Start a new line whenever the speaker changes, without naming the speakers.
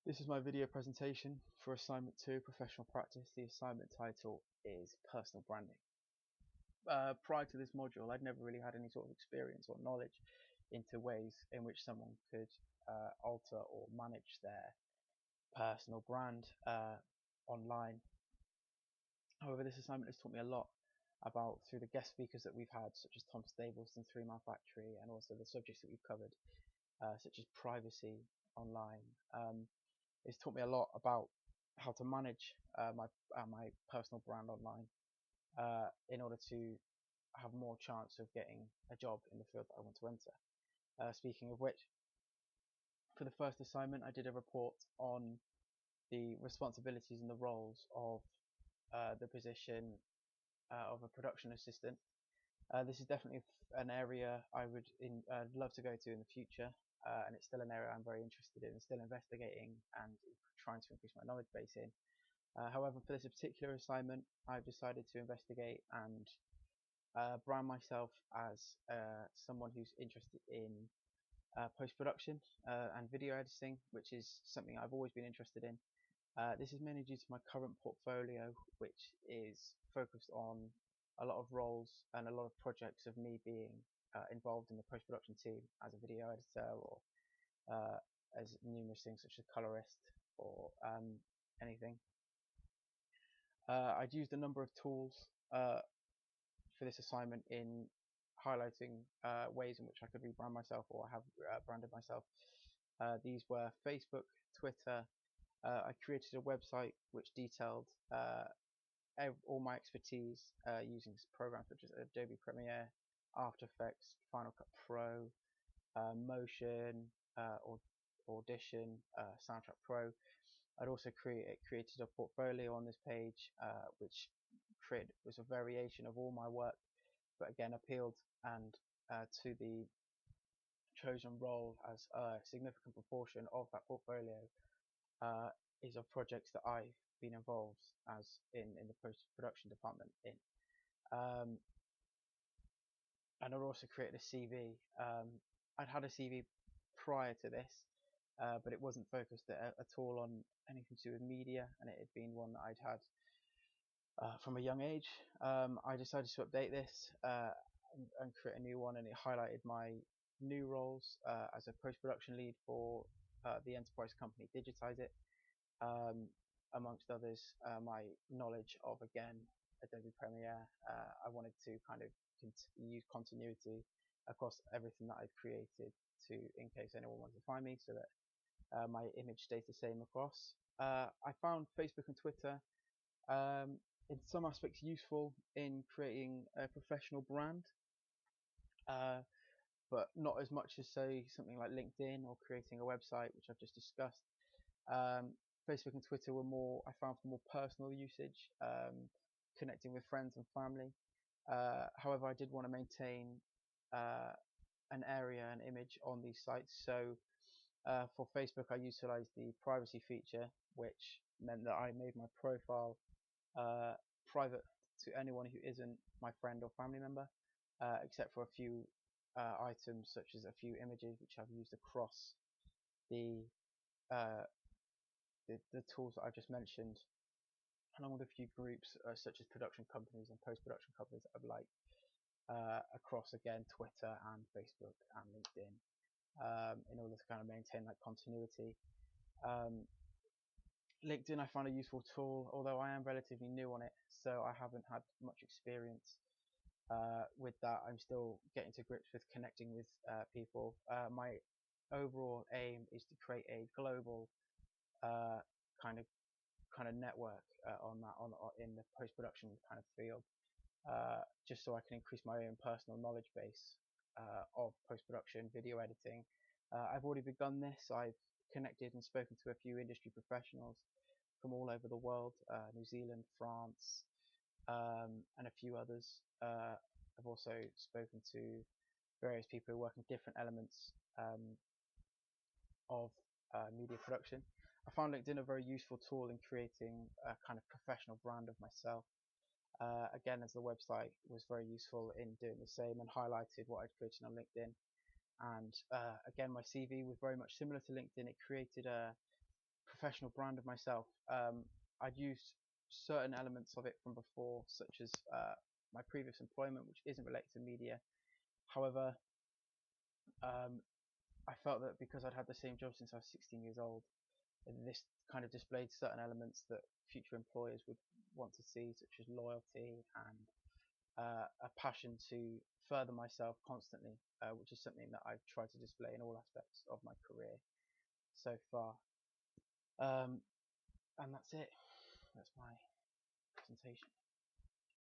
This is my video presentation for assignment 2, professional practice. The assignment title is personal branding. Prior to this module, I'd never really had any sort of experience or knowledge into ways in which someone could alter or manage their personal brand online. However, this assignment has taught me a lot about, through the guest speakers that we've had, such as Tom Stables and 3 Mile Factory, and also the subjects that we've covered, such as privacy online. It's taught me a lot about how to manage my personal brand online in order to have more chance of getting a job in the field that I want to enter. Speaking of which, for the first assignment, I did a report on the responsibilities and the roles of the position of a production assistant. This is definitely an area I would love to go to in the future, and it's still an area I'm very interested in and still investigating and trying to increase my knowledge base in. However, for this particular assignment, I've decided to investigate and brand myself as someone who's interested in post-production and video editing, which is something I've always been interested in. This is mainly due to my current portfolio, which is focused on a lot of roles and a lot of projects of me being involved in the post-production team as a video editor, or as numerous things such as colorist or anything. I'd used a number of tools for this assignment in highlighting ways in which I could rebrand myself or have branded myself. These were Facebook, Twitter. I created a website which detailed all my expertise using programs such as Adobe Premiere, After Effects, Final Cut Pro, Motion, Audition, Soundtrack Pro. I'd also created a portfolio on this page, which was a variation of all my work, but again appealed and to the chosen role, as a significant proportion of that portfolio is of projects that I've been involved as in the post-production department in. And I'd also created a CV. I'd had a CV prior to this, but it wasn't focused at all on anything to do with media, and it had been one that I'd had from a young age. I decided to update this and create a new one, and it highlighted my new roles as a post-production lead for the enterprise company Digitize It, amongst others. My knowledge of, again, Adobe Premiere. I wanted to kind of use continuity across everything that I'd created, in case anyone wanted to find me, so that my image stays the same across. I found Facebook and Twitter in some aspects useful in creating a professional brand, but not as much as, say, something like LinkedIn or creating a website, which I've just discussed. Facebook and Twitter were more, I found, for more personal usage, connecting with friends and family. However, I did want to maintain an area, an image on these sites. So for Facebook, I utilized the privacy feature, which meant that I made my profile private to anyone who isn't my friend or family member, except for a few items, such as a few images which I've used across the tools that I've just mentioned, along with a few groups such as production companies and post-production companies that I've liked across, again, Twitter and Facebook and LinkedIn, in order to kind of maintain that continuity. LinkedIn I found a useful tool, although I am relatively new on it, so I haven't had much experience with that. I'm still getting to grips with connecting with people. My overall aim is to create a global kind of network in the post-production kind of field, just so I can increase my own personal knowledge base of post-production video editing. I've already begun this. I've connected and spoken to a few industry professionals from all over the world, New Zealand, France, and a few others. I've also spoken to various people who work in different elements of media production. I found LinkedIn a very useful tool in creating a kind of professional brand of myself. Again, as the website was very useful in doing the same and highlighted what I'd created on LinkedIn. And again, my CV was very much similar to LinkedIn. It created a professional brand of myself. I'd used certain elements of it from before, such as my previous employment, which isn't related to media. However, I felt that because I'd had the same job since I was 16 years old, this kind of displayed certain elements that future employers would want to see, such as loyalty and a passion to further myself constantly, which is something that I've tried to display in all aspects of my career so far. And that's it. That's my presentation.